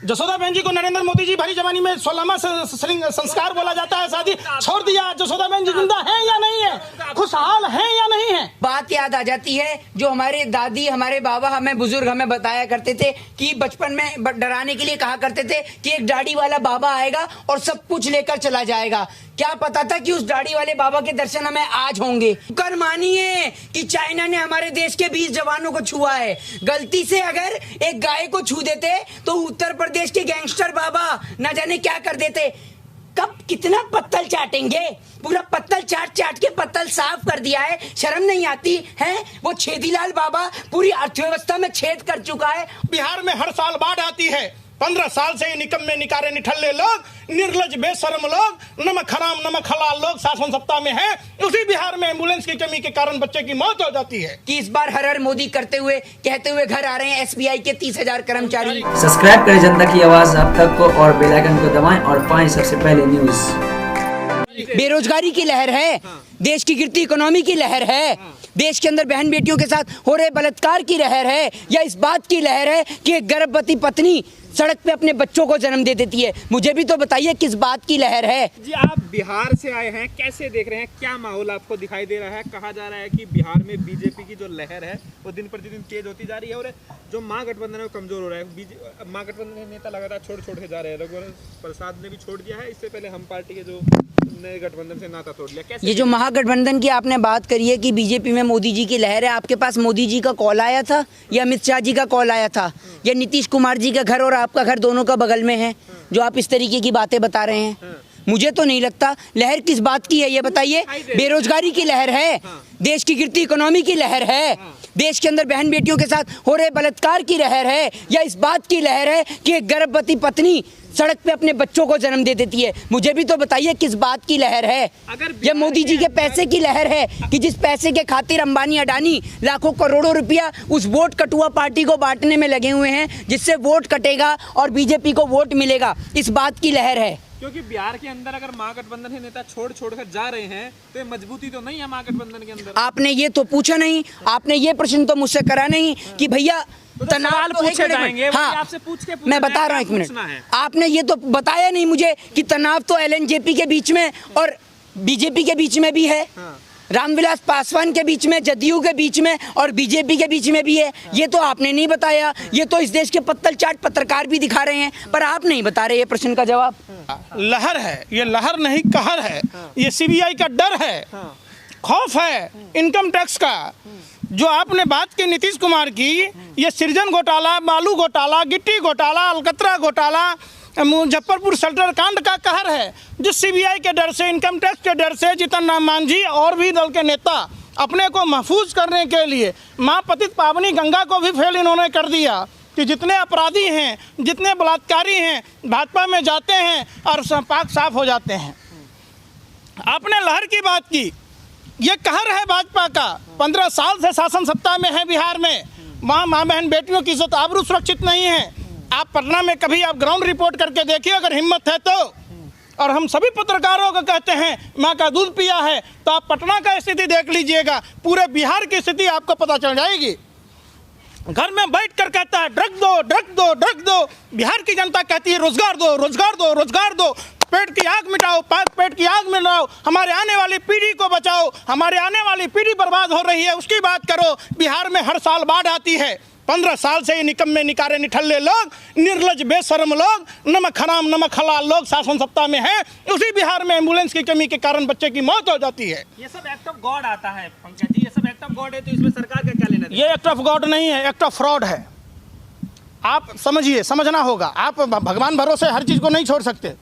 जसोदा बहन जी को नरेंद्र मोदी जी भरी जवानी में 16वां संस्कार बोला जाता है, शादी छोड़ दिया। जसोदा बहन जी जिंदा है या नहीं है, खुशहाल है या नहीं है? बात याद आ जाती है जो हमारे दादी, हमारे बाबा, हमें बुजुर्ग हमें बताया करते थे कि बचपन में डराने के लिए कहा करते थे कि एक दाढ़ी वाला बाबा आएगा और सब कुछ लेकर चला जाएगा। क्या पता था कि उस दाढ़ी वाले बाबा के दर्शन हमें आज होंगे। कर मानिए कि चाइना ने हमारे देश के 20 जवानों को छुआ है। गलती से अगर एक गाय को छू देते तो उत्तर प्रदेश के गैंगस्टर बाबा न जाने क्या कर देते। कब कितना पत्तल चाटेंगे, पूरा पत्तल चाट चाट के पत्तल साफ कर दिया है। शर्म नहीं आती है? वो छेदीलाल बाबा पूरी अर्थव्यवस्था में छेद कर चुका है। बिहार में हर साल बाढ़ आती है। 15 साल से निकम्मे निकारे निठल्ले लोग, निर्लज बेशर्म लोग, नमक हराम नमक हलाल लोग शासन सत्ता में हैं। उसी बिहार में एम्बुलेंस की कमी के कारण बच्चे की मौत हो जाती है। कि इस बार हर हर मोदी करते हुए कहते हुए घर आ रहे हैं एसबीआई के 30,000 कर्मचारी। सब्सक्राइब करें जनता की आवाज आप तक को और बेल आइकन को दबाएं और पाएं सबसे पहले न्यूज। बेरोजगारी की लहर है, देश की गिरती इकोनॉमी की लहर है, देश के अंदर बहन बेटियों के साथ हो रहे बलात्कार की लहर है, या इस बात की लहर है कि एक गर्भवती पत्नी सड़क पे अपने बच्चों को जन्म दे देती है। मुझे भी तो बताइए किस बात की लहर है। जी आप बिहार से आए हैं, कैसे देख रहे हैं, क्या माहौल आपको दिखाई दे रहा है? कहा जा रहा है कि बिहार में बीजेपी की जो लहर है वो दिन प्रतिदिन तेज होती जा रही है और जो महागठबंधन है वो कमजोर हो रहा है। महागठबंधन के नेता लगातार छोड़ के जा रहे हैं। रघुवर प्रसाद ने भी छोड़ दिया है, इससे पहले हम पार्टी के जो नए गठबंधन से नाता तोड़ लिया। कैसे ये जो महागठबंधन की आपने बात करी है कि बीजेपी में मोदी जी की लहर है, आपके पास मोदी जी का कॉल आया था या अमित शाह जी का कॉल आया था या नीतीश कुमार जी का घर और आपका घर दोनों का बगल में है जो आप इस तरीके की बातें बता रहे हैं? मुझे तो नहीं लगता। लहर किस बात की है ये बताइए। बेरोजगारी की लहर है, देश की गिरती इकोनॉमी की लहर है, देश के अंदर बहन बेटियों के साथ हो रहे बलात्कार की लहर है, या इस बात की लहर है कि एक गर्भवती पत्नी सड़क पे अपने बच्चों को जन्म दे देती है? मुझे भी तो बताइए किस बात की लहर है। ये मोदी जी के पैसे की लहर है कि जिस पैसे के खातिर अंबानी अडानी लाखों करोड़ों रुपया उस वोट कटुआ पार्टी को बांटने में लगे हुए हैं, जिससे वोट कटेगा और बीजेपी को वोट मिलेगा, इस बात की लहर है। क्योंकि बिहार के अंदर अगर महागठबंधन के नेता छोड़ कर जा रहे हैं तो ये मजबूती तो नहीं है महागठबंधन के अंदर। आपने ये तो पूछा नहीं, आपने ये प्रश्न तो मुझसे करा नहीं कि भैया तनाव तो पूछे जाएंगे। हाँ, आपसे पूछ के मैं बता रहा हूँ, एक मिनट। आपने ये तो बताया नहीं मुझे कि तनाव तो एलएनजेपी के बीच में और बीजेपी के बीच में भी है, रामविलास पासवान के बीच में, जदयू के बीच में और बीजेपी के बीच में भी है। ये तो आपने नहीं बताया। ये तो इस देश के पत्तल चाट पत्रकार भी दिखा रहे हैं, पर आप नहीं बता रहे ये प्रश्न का जवाब। लहर है, ये लहर नहीं कहर है। ये सीबीआई का डर है, खौफ है इनकम टैक्स का। जो आपने बात की नीतीश कुमार की, ये सृजन घोटाला, बालू घोटाला, गिट्टी घोटाला, अलकतरा घोटाला, मुजफ्फरपुर शल्टर कांड का कहर है। जिस सीबीआई के डर से, इनकम टैक्स के डर से जीतन राम मांझी और भी दल के नेता अपने को महफूज करने के लिए माँ पतित पावनी गंगा को भी फेल इन्होंने कर दिया कि जितने अपराधी हैं, जितने बलात्कारी हैं, भाजपा में जाते हैं और पाक साफ हो जाते हैं। आपने लहर की बात की, ये कहर है भाजपा का। 15 साल से शासन सत्ता में है बिहार में, वहाँ माँ बहन बेटियों की इज्जत आबरू सुरक्षित नहीं है। आप पटना में कभी आप ग्राउंड रिपोर्ट करके देखिए अगर हिम्मत है तो। और हम सभी पत्रकारों को कहते हैं माँ का दूध पिया है, तो आप पटना का स्थिति देख लीजिएगा, पूरे बिहार की स्थिति आपको पता चल जाएगी। घर में बैठ कर कहता है ड्रग दो, ड्रग दो, ड्रग दो। बिहार की जनता कहती है रोजगार दो, रोजगार दो, रोजगार दो। पेट की आग मिटाओ, पेट की आग मिटाओ, हमारे आने वाली पीढ़ी को बचाओ। हमारे आने वाली पीढ़ी बर्बाद हो रही है, उसकी बात करो। बिहार में हर साल बाढ़ आती है। 15 साल से निकम्मे निकारे निठल्ले लोग, निर्लज बेशर्म लोग, नमक हराम नमक हलाल लोग शासन सत्ता में हैं। उसी बिहार में एम्बुलेंस की कमी के कारण बच्चे की मौत हो जाती है। ये सब एक्ट ऑफ गॉड आता है पंकज जी, ये सब एक्ट ऑफ गॉड है, तो इसमें सरकार का क्या लेना देना? ये एक्ट ऑफ गॉड नहीं है, एक्ट ऑफ फ्रॉड है। आप समझिए, समझना होगा। आप भगवान भरोसे हर चीज़ को नहीं छोड़ सकते।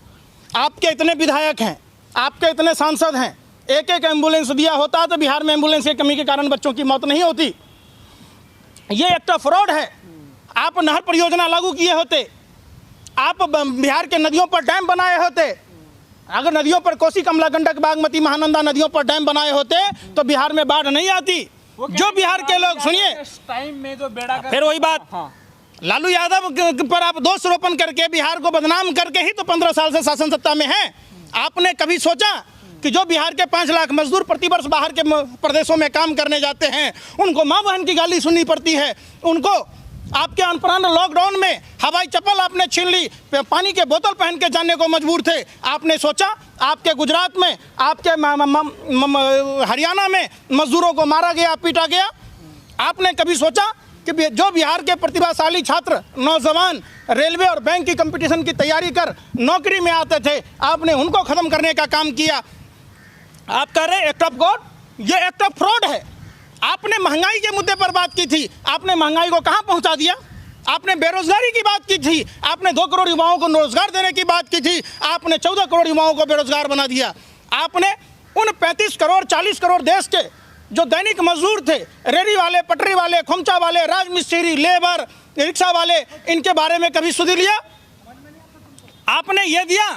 आपके इतने विधायक हैं, आपके इतने सांसद हैं, एक एक एम्बुलेंस दिया होता तो बिहार में एम्बुलेंस की कमी के कारण बच्चों की मौत नहीं होती। ये एक्ट ऑफ फ्रॉड है। आप नहर परियोजना लागू किए होते, आप बिहार के नदियों पर डैम बनाए होते, अगर नदियों पर कोसी, कमला, गंडक, बागमती, महानंदा नदियों पर डैम बनाए होते तो बिहार में बाढ़ नहीं आती। जो बिहार के लोग, सुनिए, टाइम में जो बेड़ा फिर वही बात, लालू यादव पर आप दोष रोपण करके बिहार को बदनाम करके ही तो 15 साल से शासन सत्ता में हैं। आपने कभी सोचा कि जो बिहार के 5 लाख मजदूर प्रतिवर्ष बाहर के प्रदेशों में काम करने जाते हैं, उनको माँ बहन की गाली सुननी पड़ती है, उनको आपके अनपरान लॉकडाउन में हवाई चप्पल आपने छीन ली, पानी के बोतल पहन के जाने को मजबूर थे। आपने सोचा आपके गुजरात में, आपके हरियाणा में मजदूरों को मारा गया, पीटा गया। आपने कभी सोचा कि जो बिहार के प्रतिभाशाली छात्र नौजवान रेलवे और बैंक की कंपटीशन की तैयारी कर नौकरी में आते थे, आपने उनको ख़त्म करने का काम किया। आप कह रहे एक्ट ऑफ गॉड, ये एक्ट ऑफ फ्रॉड है। आपने महंगाई के मुद्दे पर बात की थी, आपने महंगाई को कहाँ पहुँचा दिया? आपने बेरोजगारी की बात की थी, आपने 2 करोड़ युवाओं को रोजगार देने की बात की थी, आपने 14 करोड़ युवाओं को बेरोजगार बना दिया। आपने उन 35 करोड़ 40 करोड़ देश के जो दैनिक मजदूर थे, रेहड़ी वाले, पटरी वाले, खोमचा वाले, राजमिस्त्री, लेबर, रिक्शा वाले, इनके बारे में कभी सुध लिया? आपने ये दिया।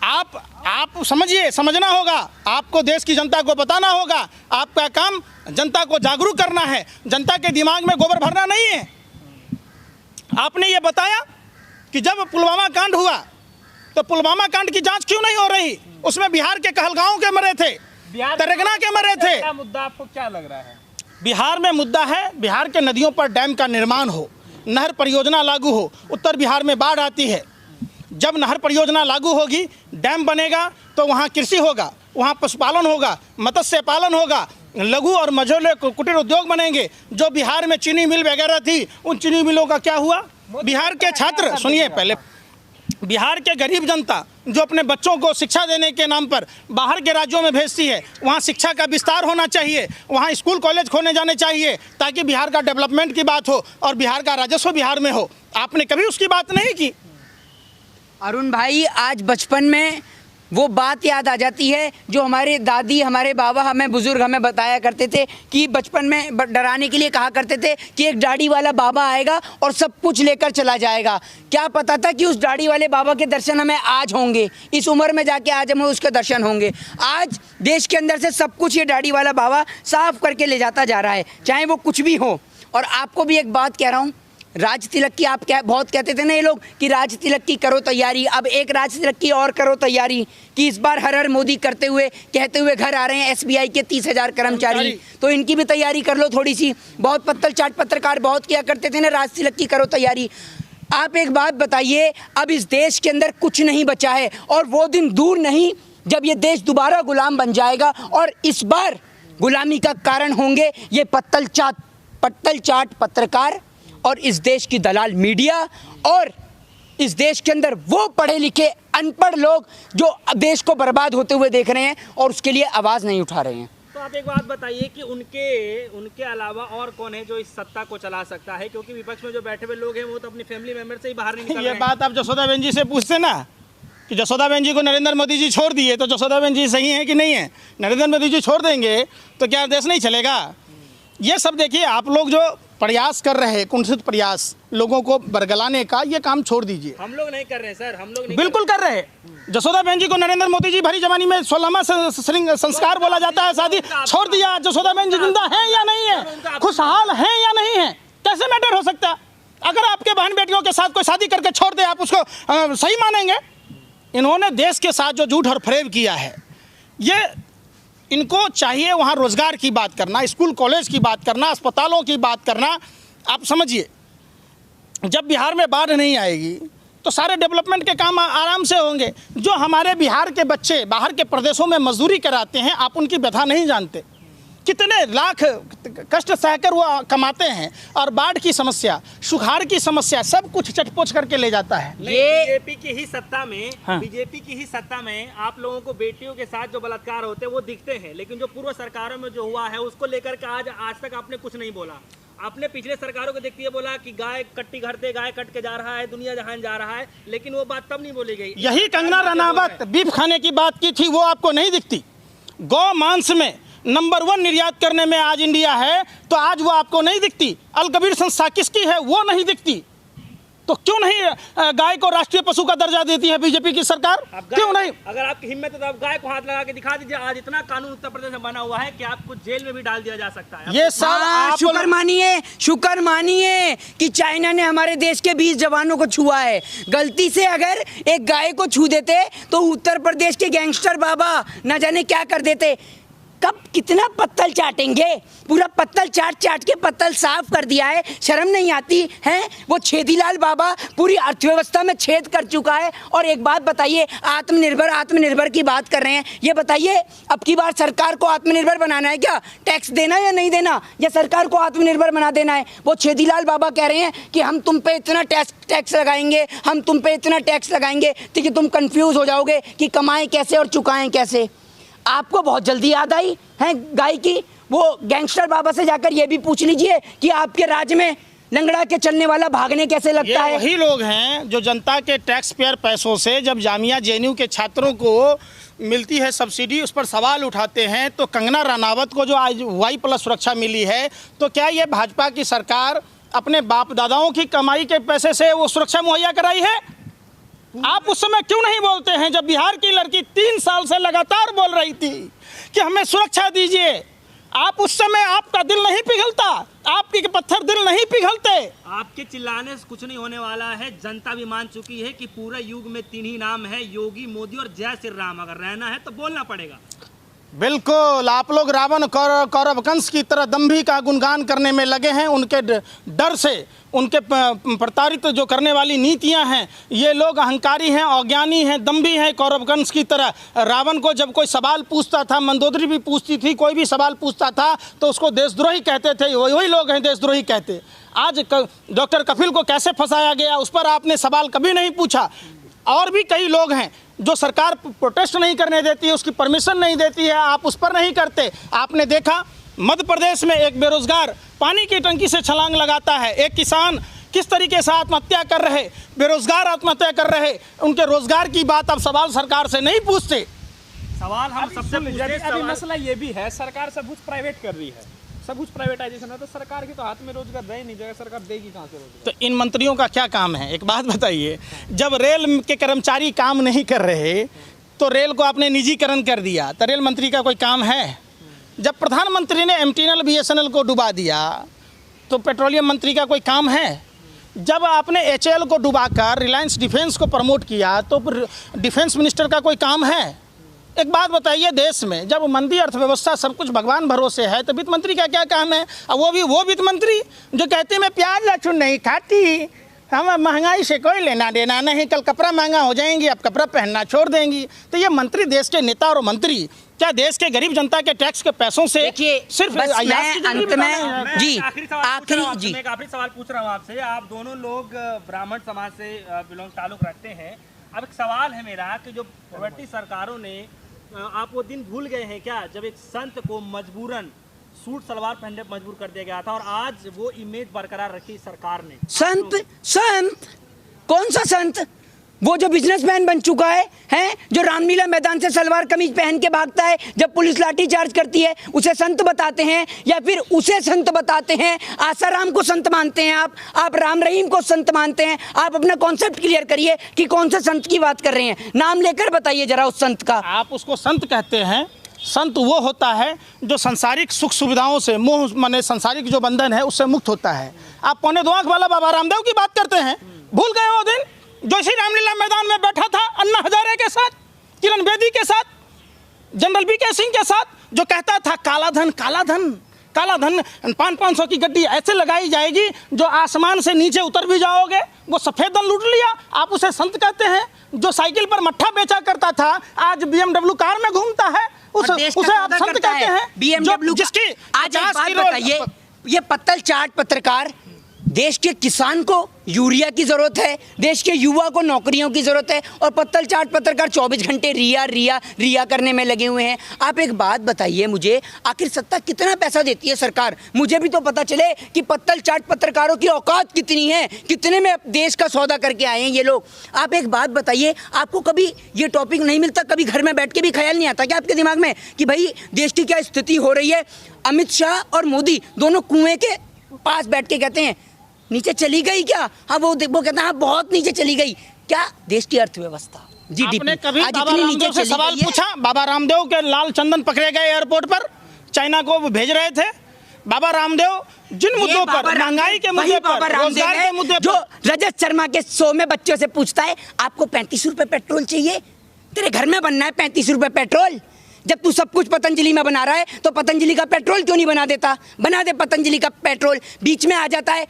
आप समझिए, समझना होगा, आपको देश की जनता को बताना होगा। आपका काम जनता को जागरूक करना है, जनता के दिमाग में गोबर भरना नहीं है। आपने ये बताया कि जब पुलवामा कांड हुआ तो पुलवामा कांड की जांच क्यों नहीं हो रही? उसमें बिहार के कहलगांव के मरे थे, तरगना के मरे थे। क्या मुद्दा आपको क्या लग रहा है? बिहार में मुद्दा है बिहार के नदियों पर डैम का निर्माण हो, नहर परियोजना लागू हो। उत्तर बिहार में बाढ़ आती है, जब नहर परियोजना लागू होगी, डैम बनेगा तो वहाँ कृषि होगा, वहाँ पशुपालन होगा, मत्स्य पालन होगा, लघु और मझोले कुटीर उद्योग बनेंगे। जो बिहार में चीनी मिल वगैरह थी, उन चीनी मिलों का क्या हुआ? बिहार के छात्र, सुनिए पहले, बिहार के गरीब जनता जो अपने बच्चों को शिक्षा देने के नाम पर बाहर के राज्यों में भेजती है, वहाँ शिक्षा का विस्तार होना चाहिए, वहाँ स्कूल कॉलेज खोलने जाने चाहिए ताकि बिहार का डेवलपमेंट की बात हो और बिहार का राजस्व बिहार में हो। आपने कभी उसकी बात नहीं की। अरुण भाई, आज बचपन में वो बात याद आ जाती है जो हमारे दादी, हमारे बाबा, हमें बुजुर्ग हमें बताया करते थे कि बचपन में डराने के लिए कहा करते थे कि एक दाढ़ी वाला बाबा आएगा और सब कुछ लेकर चला जाएगा। क्या पता था कि उस दाढ़ी वाले बाबा के दर्शन हमें आज होंगे, इस उम्र में जाके आज हमें उसके दर्शन होंगे। आज देश के अंदर से सब कुछ ये दाढ़ी वाला बाबा साफ करके ले जाता जा रहा है, चाहे वो कुछ भी हो। और आपको भी एक बात कह रहा हूँ, राज तिलक की आप क्या बहुत कहते थे ना ये लोग कि राज तिलक की करो तैयारी, अब एक राज तिलक की और करो तैयारी कि इस बार हर हर मोदी करते हुए कहते हुए घर आ रहे हैं SBI के 30,000 कर्मचारी, तो इनकी भी तैयारी कर लो थोड़ी सी। बहुत पत्तल चाट पत्रकार बहुत किया करते थे ना राज तिलक की करो तैयारी। आप एक बात बताइए, अब इस देश के अंदर कुछ नहीं बचा है और वो दिन दूर नहीं जब ये देश दोबारा गुलाम बन जाएगा और इस बार गुलामी का कारण होंगे ये पत्तल चाट पत्रकार और इस देश की दलाल मीडिया और इस देश के अंदर वो पढ़े लिखे अनपढ़ लोग जो देश को बर्बाद होते हुए देख रहे हैं और उसके लिए आवाज़ नहीं उठा रहे हैं। तो आप एक बात बताइए कि उनके अलावा और कौन है जो इस सत्ता को चला सकता है? क्योंकि विपक्ष में जो बैठे हुए लोग हैं वो तो अपनी फैमिली मेंबर से ही बाहर नहीं निकल रहे हैं। ये बात आप जसोदा बहन जी से पूछते ना कि जसोदा बहन जी को नरेंद्र मोदी जी छोड़ दिए तो जसोदा बहन जी सही है कि नहीं है? नरेंद्र मोदी जी छोड़ देंगे तो क्या देश नहीं चलेगा? ये सब देखिए, आप लोग जो प्रयास कर रहे हैं, कुंठित प्रयास लोगों को बरगलाने का, ये काम छोड़ दीजिए। हम लोग नहीं कर रहे हैं सर, हम लोग नहीं बिल्कुल कर रहे हैं। जसोदा बहन जी को नरेंद्र मोदी जी भरी जवानी में 16वां संस्कार बोला जाता है, शादी छोड़ दिया। जसोदा बहन जी जिंदा है या नहीं है, खुशहाल है या नहीं है, कैसे मैटर हो सकता है? अगर आपके बहन बेटियों के साथ कोई शादी करके छोड़ दे, आप उसको सही मानेंगे? इन्होंने देश के साथ जो झूठ और फरेब किया है, ये इनको चाहिए वहाँ रोजगार की बात करना, स्कूल कॉलेज की बात करना, अस्पतालों की बात करना। आप समझिए, जब बिहार में बाढ़ नहीं आएगी तो सारे डेवलपमेंट के काम आराम से होंगे। जो हमारे बिहार के बच्चे बाहर के प्रदेशों में मजदूरी कराते हैं, आप उनकी व्यथा नहीं जानते। कितने लाख कष्ट सहकर वो कमाते हैं और बाढ़ की समस्या, सुखाड़ की समस्या, सब कुछ चटपोच करके ले जाता है। ये बीजेपी की ही सत्ता में, हाँ। बीजेपी की ही सत्ता में आप लोगों को बेटियों के साथ जो बलात्कार होते हैं वो दिखते हैं, लेकिन जो पूर्व सरकारों में जो हुआ है उसको लेकर के आज तक आपने कुछ नहीं बोला। आपने पिछले सरकारों को देखते हुए बोला कि गाय कट्टी घर से गाय कट के जा रहा है, दुनिया जहान जा रहा है, लेकिन वो बात तब नहीं बोली गई। यही कंगना रनावत बीफ खाने की बात की थी, वो आपको नहीं दिखती। गौ मांस में नंबर 1 निर्यात करने में आज इंडिया है, तो आज वो आपको नहीं दिखती। अल कबीर संस्था किसकी है, वो नहीं दिखती। तो क्यों नहीं गाय को राष्ट्रीय पशु का दर्जा देती है बीजेपी की सरकार? क्यों नहीं? अगर आपकी हिम्मत है तो आप गाय को हाथ लगा के दिखा दीजिए। आज इतना कानून उत्तर प्रदेश में बना हुआ है कि आपको जेल में भी डाल दिया जा सकता है। ये सब शुक्र मानिए कि चाइना ने हमारे देश के 20 जवानों को छुआ है। गलती से अगर एक गाय को छू देते तो उत्तर प्रदेश के गैंगस्टर बाबा न जाने क्या कर देते। कब कितना पत्तल चाटेंगे? पूरा पत्तल चाट चाट के पत्तल साफ कर दिया है, शर्म नहीं आती है? वो छेदीलाल बाबा पूरी अर्थव्यवस्था में छेद कर चुका है। और एक बात बताइए, आत्मनिर्भर की बात कर रहे हैं, ये बताइए अब की बार सरकार को आत्मनिर्भर बनाना है क्या? टैक्स देना या नहीं देना, या सरकार को आत्मनिर्भर बना देना है? वो छेदीलाल बाबा कह रहे हैं कि हम तुम पे इतना टैक्स लगाएंगे, हम तुम पे इतना टैक्स लगाएंगे कि तुम कंफ्यूज हो जाओगे कि कमाएं कैसे और चुकाएं कैसे। आपको बहुत जल्दी याद आई है गाय की? वो गैंगस्टर बाबा से जाकर ये भी पूछ लीजिए कि आपके राज्य में लंगड़ा के चलने वाला भागने कैसे लगता है। वही लोग हैं जो जनता के टैक्स पेयर पैसों से जब जामिया जेएनयू के छात्रों को मिलती है सब्सिडी, उस पर सवाल उठाते हैं। तो कंगना रनावत को जो आज Y+ सुरक्षा मिली है, तो क्या ये भाजपा की सरकार अपने बाप दादाओं की कमाई के पैसे से वो सुरक्षा मुहैया कराई है? आप उस समय क्यों नहीं बोलते हैं जब बिहार की लड़की 3 साल से लगातार बोल रही थी कि हमें सुरक्षा दीजिए? आप उस समय, आपका दिल नहीं पिघलता? आपके पत्थर दिल नहीं पिघलते? आपके चिल्लाने से कुछ नहीं होने वाला है। जनता भी मान चुकी है कि पूरे युग में 3 ही नाम है, योगी, मोदी और जय श्री राम। अगर रहना है तो बोलना पड़ेगा। बिल्कुल, आप लोग रावण कौरव कंस की तरह दंभी का गुणगान करने में लगे हैं। उनके डर से, उनके प्रताड़ित जो करने वाली नीतियां हैं, ये लोग अहंकारी हैं, अज्ञानी हैं, दंभी हैं, कौरव कंस की तरह। रावण को जब कोई सवाल पूछता था, मंदोदरी भी पूछती थी, कोई भी सवाल पूछता था तो उसको देशद्रोही कहते थे। वही लोग हैं देशद्रोही कहते। आज डॉक्टर कपिल को कैसे फंसाया गया, उस पर आपने सवाल कभी नहीं पूछा। और भी कई लोग हैं जो सरकार प्रोटेस्ट नहीं करने देती है, उसकी परमिशन नहीं देती है, आप उस पर नहीं करते। आपने देखा मध्य प्रदेश में एक बेरोजगार पानी की टंकी से छलांग लगाता है, एक किसान किस तरीके से आत्महत्या कर रहे, बेरोजगार आत्महत्या कर रहे, उनके रोजगार की बात अब सवाल सरकार से नहीं पूछते। सवाल हम सबसे पूछते हैं। अभी मसला ये भी है, सरकार सब कुछ प्राइवेट कर रही है, सब कुछ प्राइवेटाइजेशन है, तो सरकार के तो हाथ में रोजगार रह नहीं जाएगा, सरकार देगी कहाँ से रोजगार? तो इन मंत्रियों का क्या काम है? एक बात बताइए, जब रेल के कर्मचारी काम नहीं कर रहे तो रेल को आपने निजीकरण कर दिया, तो रेल मंत्री का कोई काम है? जब प्रधानमंत्री ने MTNL BSNL को डुबा दिया तो पेट्रोलियम मंत्री का कोई काम है? जब आपने HAL को डुबाकर रिलायंस डिफेंस को प्रमोट किया तो डिफेंस मिनिस्टर का कोई काम है? एक बात बताइए, देश में जब मंदी अर्थव्यवस्था सब कुछ भगवान भरोसे है तो वित्त मंत्री का क्या काम है? और वो वित्त मंत्री जो कहते हैं मैं प्याज लहसुन नहीं खाती, हम महंगाई से कोई लेना देना नहीं, कल कपड़ा महंगा हो जाएंगी, अब कपड़ा पहनना छोड़ देंगी। तो ये मंत्री, देश के नेता और मंत्री क्या देश के गरीब जनता के टैक्स के पैसों से सिर्फ बस अय्याश मैं की जिंदगी अंत बिता में रहे हैं? जी आखिरी सवाल पूछ रहा हूँ आपसे। आप दोनों लोग ब्राह्मण समाज से ताल्लुक रखते हैं। अब एक सवाल है मेरा कि जो प्रवर्ती सरकारों ने, आप वो दिन भूल गए हैं क्या जब एक संत को मजबूरन सूट सलवार पहनने पर मजबूर कर दिया गया था, और आज वो इमेज बरकरार रखी सरकार ने? संत कौन सा संत? वो जो बिजनेसमैन बन चुका है जो रामलीला मैदान से सलवार कमीज पहन के भागता है, जब पुलिस लाठी चार्ज करती है उसे संत बताते हैं, या फिर उसे संत बताते हैं? आसाराम को संत मानते हैं आप राम रहीम को संत मानते हैं। आप अपना कॉन्सेप्ट क्लियर करिए कि कौन से संत की बात कर रहे हैं, नाम लेकर बताइए जरा उस संत का। आप उसको संत कहते हैं। संत वो होता है जो संसारिक सुख सुविधाओं से, मोह माने संसारिक जो बंधन है उससे मुक्त होता है। आप 2.25 आंख वाला बाबा रामदेव की बात करते हैं, भूल गए वो दिन जो इसी रामलीला मैदान में बैठा था अन्ना हजारे के साथ, किरण बेदी के साथ, जनरल BK सिंह के साथ, जो कहता था काला धन काला धन काला धन, 500 की गड्डी ऐसे लगाई जाएगी जो आसमान से नीचे उतर भी जाओगे, वो सफेद धन लूट लिया। आप उसे संत कहते हैं? जो साइकिल पर मट्ठा बेचा करता था आज BMW कार में घूमता है, उसे आप संत कहते हैं? BMW जिसकी आज एक बात बताइए, ये पत्तल चाट पत्रकार, देश के किसान को यूरिया की जरूरत है, देश के युवा को नौकरियों की जरूरत है, और पत्तल चाट पत्रकार 24 घंटे रिया करने में लगे हुए हैं। आप एक बात बताइए मुझे, आखिर सत्ता कितना पैसा देती है सरकार? मुझे भी तो पता चले कि पत्तल चाट पत्रकारों की औकात कितनी है, कितने में देश का सौदा करके आए हैं ये लोग। आप एक बात बताइए, आपको कभी ये टॉपिक नहीं मिलता, कभी घर में बैठ के भी ख्याल नहीं आता क्या आपके दिमाग में कि भाई देश की क्या स्थिति हो रही है? अमित शाह और मोदी दोनों कुएं के पास बैठ के कहते हैं नीचे चली गई क्या? हाँ, वो कहते हैं हाँ बहुत नीचे चली गई। क्या देश की अर्थव्यवस्था, GDP आपने कभी बाबा रामदेव से सवाल पूछा? बाबा रामदेव के लाल चंदन पकड़े गए एयरपोर्ट पर, चाइना को भेज रहे थे। बाबा रामदेव जिन मुद्दों पर, महंगाई के मुद्दे पर, रोजगार के मुद्दे पर, जो रजत शर्मा के शो में बच्चों से पूछता है आपको 35 रुपए पेट्रोल चाहिए, तेरे घर में बनना है 35 रुपए पेट्रोल, जब तू सब कुछ पतंजलि में बना रहा है तो पतंजलि का पेट्रोल क्यों नहीं बना देता? बना दे पतंजलि का पेट्रोल। बीच में आ जाता है।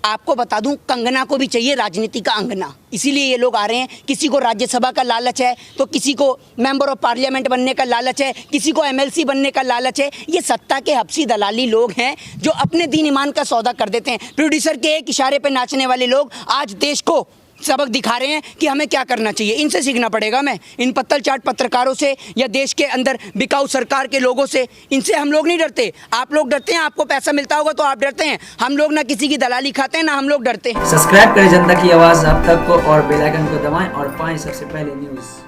आपको बता दूं, कंगना को भी चाहिए राजनीति का अंगना, इसीलिए ये लोग आ रहे हैं। किसी को राज्यसभा का लालच है तो किसी को मेंबर ऑफ पार्लियामेंट बनने का लालच है, किसी को एमएलसी बनने का लालच है। ये सत्ता के हब्सी दलाली लोग हैं जो अपने दीन ईमान का सौदा कर देते हैं। प्रोड्यूसर के एक इशारे पे नाचने वाले लोग आज देश को सबक दिखा रहे हैं कि हमें क्या करना चाहिए। इनसे सीखना पड़ेगा हमें, इन पत्तल चाट पत्रकारों से या देश के अंदर बिकाऊ सरकार के लोगों से। इनसे हम लोग नहीं डरते। आप लोग डरते हैं, आपको पैसा मिलता होगा तो आप डरते हैं। हम लोग ना किसी की दलाली खाते हैं, ना हम लोग डरते हैं। सब्सक्राइब करें जनता की आवाज़ आप तक को और बेल आइकन को दबाएं और पाएं सबसे पहले न्यूज़।